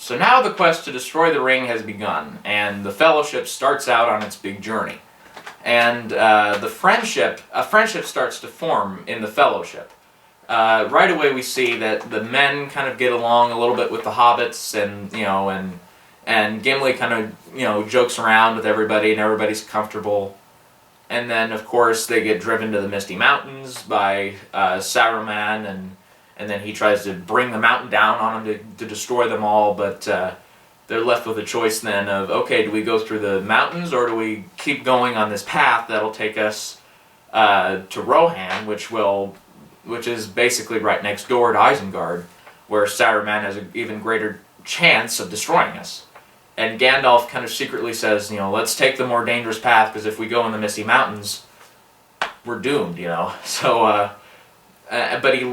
So now the quest to destroy the ring has begun, and the Fellowship starts out on its big journey. And a friendship starts to form in the Fellowship. Right away we see that the men kind of get along a little bit with the hobbits, and Gimli kind of jokes around with everybody, and everybody's comfortable. And then of course they get driven to the Misty Mountains by Saruman, and then he tries to bring the mountain down on them to destroy them all, but they're left with a choice then of, okay, do we go through the mountains, or do we keep going on this path that'll take us to Rohan, which is basically right next door to Isengard, where Saruman has an even greater chance of destroying us. And Gandalf kind of secretly says, let's take the more dangerous path, because if we go in the Misty Mountains, we're doomed, So, but he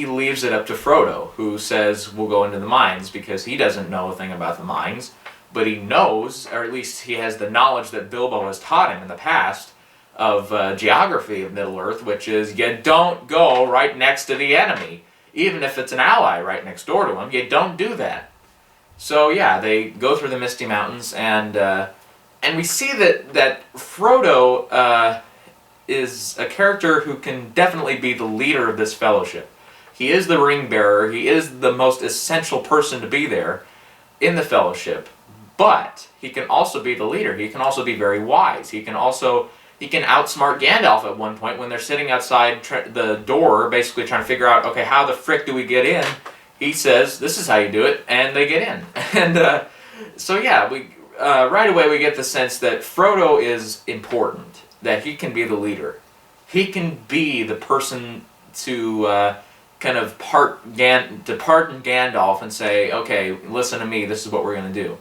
leaves it up to Frodo, who says we'll go into the mines, because he doesn't know a thing about the mines, but he knows, or at least he has the knowledge that Bilbo has taught him in the past of geography of Middle-earth, which is you don't go right next to the enemy. Even if it's an ally right next door to him, you don't do that. So yeah, they go through the Misty Mountains, and we see that Frodo is a character who can definitely be the leader of this Fellowship. He is the ring bearer. He is the most essential person to be there in the Fellowship. But he can also be the leader. He can also be very wise. He can outsmart Gandalf at one point when they're sitting outside the door, basically trying to figure out, okay, how the frick do we get in? He says, this is how you do it, and they get in. And so yeah, right away we get the sense that Frodo is important, that he can be the leader. He can be the person to kind of pardon Gandalf and say, okay, listen to me, this is what we're going to do.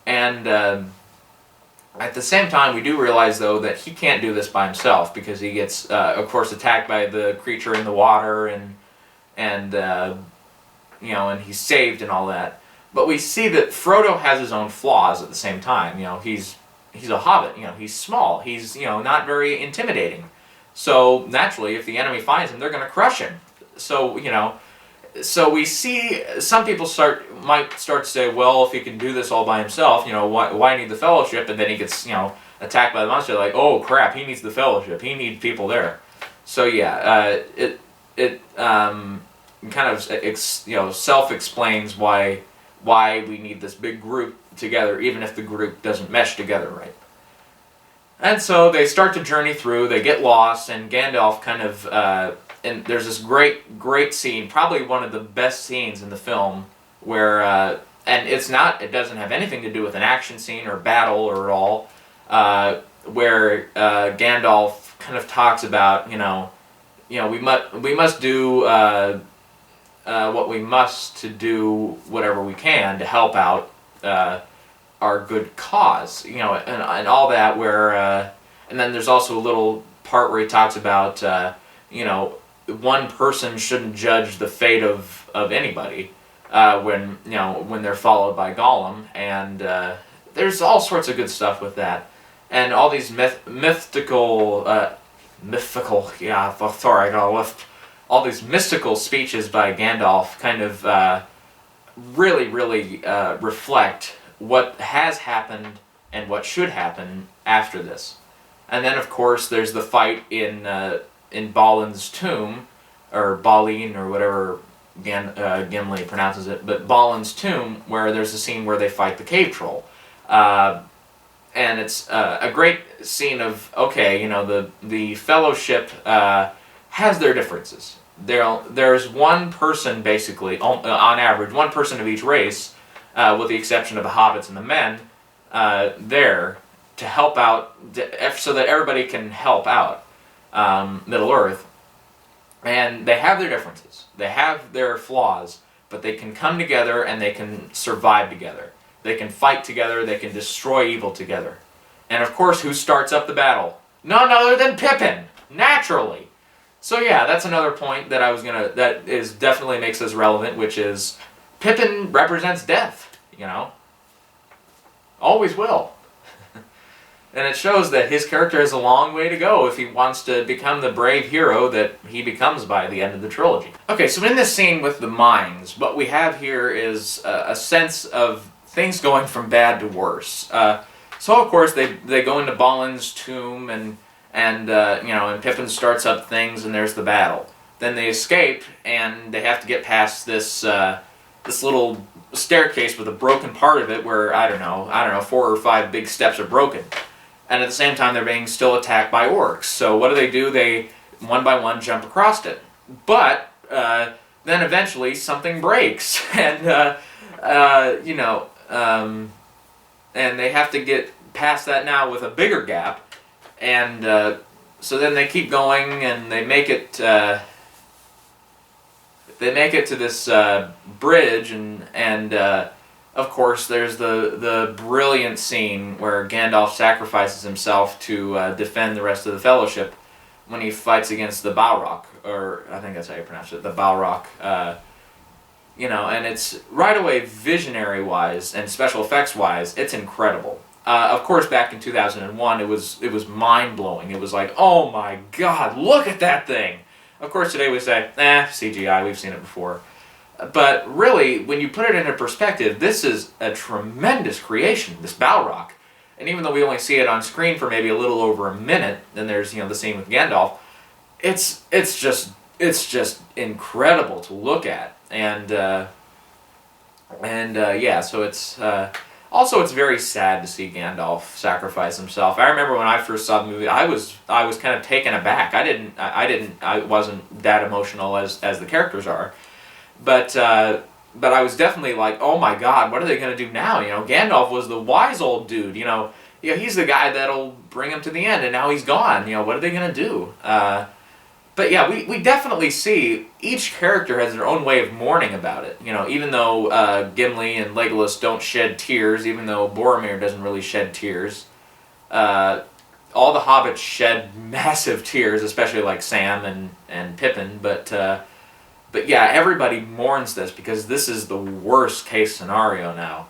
And at the same time, we do realize, though, that he can't do this by himself, because he gets, of course, attacked by the creature in the water, and he's saved and all that. But we see that Frodo has his own flaws at the same time. He's a hobbit, he's small, he's, not very intimidating. So, naturally, if the enemy finds him, they're going to crush him. So, so we see some people might start to say, well, if he can do this all by himself, why need the Fellowship? And then he gets, attacked by the monster, like, oh crap, he needs the Fellowship, he needs people there. So yeah, it kind of self-explains why we need this big group together, even if the group doesn't mesh together right. And so they start to journey through, they get lost, and Gandalf kind of, and there's this great scene, probably one of the best scenes in the film, where, and it doesn't have anything to do with an action scene or battle or at all, where Gandalf kind of talks about, we must do what we must to do whatever we can to help out our good cause, and all that, where, and then there's also a little part where he talks about, one person shouldn't judge the fate of anybody when they're followed by Gollum, and there's all sorts of good stuff with that, and all these mythical, all these mystical speeches by Gandalf kind of really reflect what has happened and what should happen after this. And then of course there's the fight in Balin's tomb, or Balin, or whatever Gimli pronounces it, but Balin's tomb, where there's a scene where they fight the cave troll. And it's a great scene of, okay, the Fellowship has their differences. There's one person, basically, on average, one person of each race, with the exception of the hobbits and the men, there to help out, so that everybody can help out Middle-earth. And they have their differences. They have their flaws, but they can come together and they can survive together. They can fight together, they can destroy evil together. And of course, who starts up the battle? None other than Pippin, naturally. So yeah, that's another point that definitely makes us relevant, which is Pippin represents death, Always will. And it shows that his character has a long way to go if he wants to become the brave hero that he becomes by the end of the trilogy. Okay, so in this scene with the mines, what we have here is a sense of things going from bad to worse. So of course they go into Balin's tomb and Pippin starts up things and there's the battle. Then they escape and they have to get past this little staircase with a broken part of it where I don't know 4 or 5 big steps are broken. And at the same time they're being still attacked by orcs. So what do? They one by one jump across it. But then eventually something breaks and and they have to get past that now with a bigger gap. And so then they keep going and they make it to this bridge and of course there's the brilliant scene where Gandalf sacrifices himself to defend the rest of the Fellowship when he fights against the Balrog, or I think that's how you pronounce it, the Balrog. And it's right away visionary wise and special effects wise, it's incredible. Of course, back in 2001, it was mind blowing. It was like, oh my God, look at that thing. Of course, today we say, CGI, we've seen it before. But really, when you put it into perspective, this is a tremendous creation, this Balrog. And even though we only see it on screen for maybe a little over a minute, then there's the scene with Gandalf. It's just incredible to look at, so it's also it's very sad to see Gandalf sacrifice himself. I remember when I first saw the movie, I was kind of taken aback. I wasn't that emotional as the characters are, but I was definitely like, oh my God, what are they going to do now? Gandalf was the wise old dude. He's the guy that'll bring him to the end, and now he's gone. What are they going to do? But yeah, we definitely see each character has their own way of mourning about it. Even though Gimli and Legolas don't shed tears, even though Boromir doesn't really shed tears, all the hobbits shed massive tears, especially like Sam and Pippin. But yeah, everybody mourns this because this is the worst case scenario now.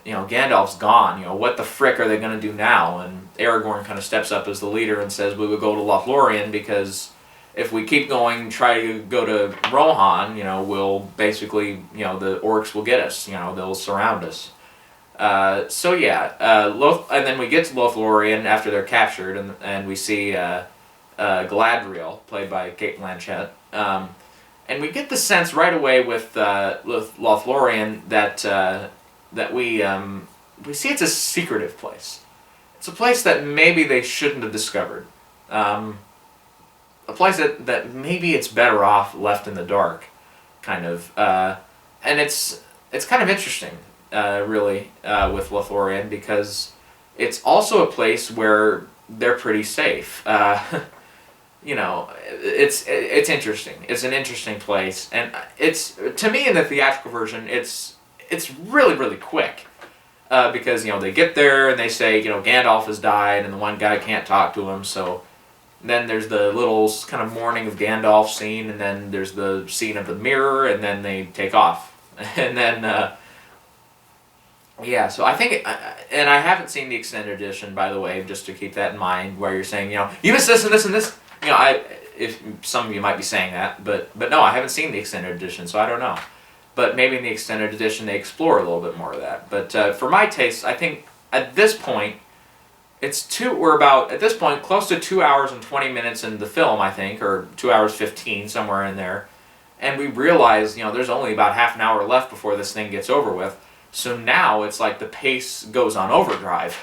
Gandalf's gone. What the frick are they going to do now? And Aragorn kind of steps up as the leader and says, we would go to Lothlorien because if we keep going, try to go to Rohan, we'll basically, the orcs will get us. They'll surround us. And then we get to Lothlorien after they're captured, and we see Galadriel, played by Cate Blanchett. And we get the sense right away with Lothlorien that we see it's a secretive place. It's a place that maybe they shouldn't have discovered. A place that maybe it's better off left in the dark, kind of. And it's kind of interesting, really, with Lothlorien, because it's also a place where they're pretty safe. It's interesting. It's an interesting place, and it's, to me, in the theatrical version, it's really, really quick. Because, they get there and they say, Gandalf has died and the one guy can't talk to him, so then there's the little kind of mourning of Gandalf scene, and then there's the scene of the mirror, and then they take off. And then, so I think, and I haven't seen the extended edition, by the way, just to keep that in mind, where you're saying, you missed this and this and this. If some of you might be saying that, but no, I haven't seen the extended edition, so I don't know. But maybe in the extended edition they explore a little bit more of that. But for my taste, I think at this point, we're about, at this point, close to 2 hours and 20 minutes in the film, I think, or 2 hours 15, somewhere in there. And we realize, there's only about half an hour left before this thing gets over with. So now it's like the pace goes on overdrive.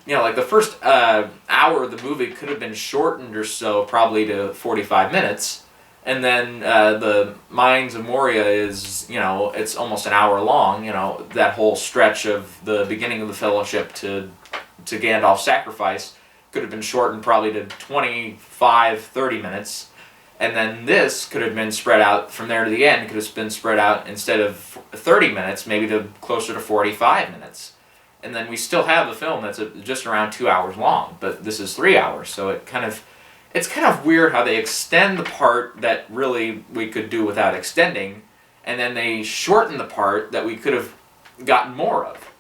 Like the first hour of the movie could have been shortened or so, probably to 45 minutes. And then the Mines of Moria is, it's almost an hour long, that whole stretch of the beginning of the Fellowship to Gandalf's sacrifice could have been shortened probably to 25, 30 minutes. And then this could have been spread out from there to the end, could have been spread out instead of 30 minutes, maybe to closer to 45 minutes. And then we still have a film that's just around 2 hours long, but this is 3 hours, so it's kind of weird how they extend the part that really we could do without extending, and then they shorten the part that we could have gotten more of.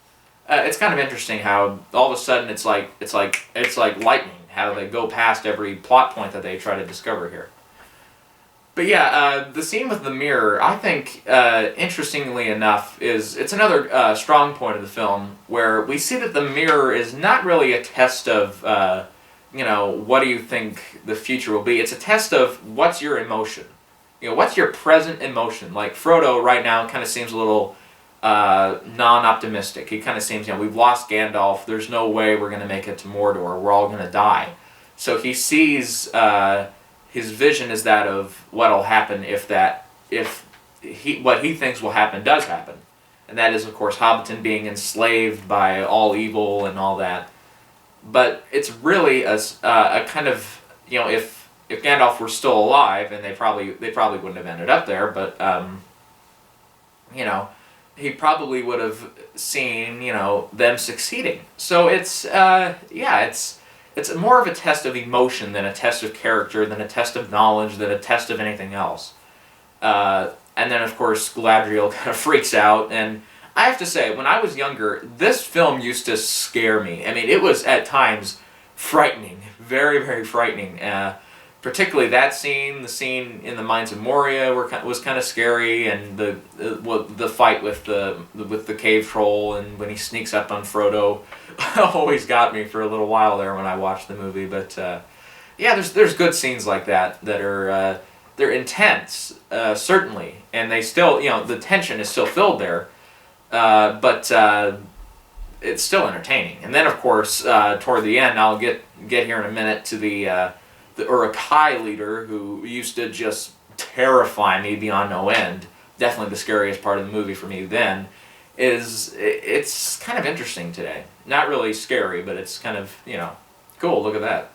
it's kind of interesting how all of a sudden it's like lightning. How they go past every plot point that they try to discover here. But yeah, the scene with the mirror, I think, interestingly enough, it's another strong point of the film where we see that the mirror is not really a test of, what do you think the future will be. It's a test of what's your emotion. What's your present emotion. Like Frodo right now kind of seems a little non-optimistic. He kind of seems, we've lost Gandalf. There's no way we're going to make it to Mordor. We're all going to die. So he sees. His vision is that of what'll happen if what he thinks will happen does happen, and that is, of course, Hobbiton being enslaved by all evil and all that. But it's really a kind of, if Gandalf were still alive, and they probably wouldn't have ended up there, but he probably would have seen them succeeding. So it's more of a test of emotion than a test of character, than a test of knowledge, than a test of anything else. And then, of course, Galadriel kind of freaks out. And I have to say, when I was younger, this film used to scare me. I mean, it was at times frightening, very, very frightening. Particularly that scene, the scene in the Mines of Moria was kind of scary, and the fight with the cave troll, and when he sneaks up on Frodo, always got me for a little while there when I watched the movie. But there's good scenes like that are they're intense, certainly, and they still, the tension is still filled there, but it's still entertaining. And then, of course, toward the end, I'll get here in a minute to the Uruk-hai leader, who used to just terrify me beyond no end. Definitely the scariest part of the movie for me then. It's kind of interesting today. Not really scary, but it's kind of, cool, look at that.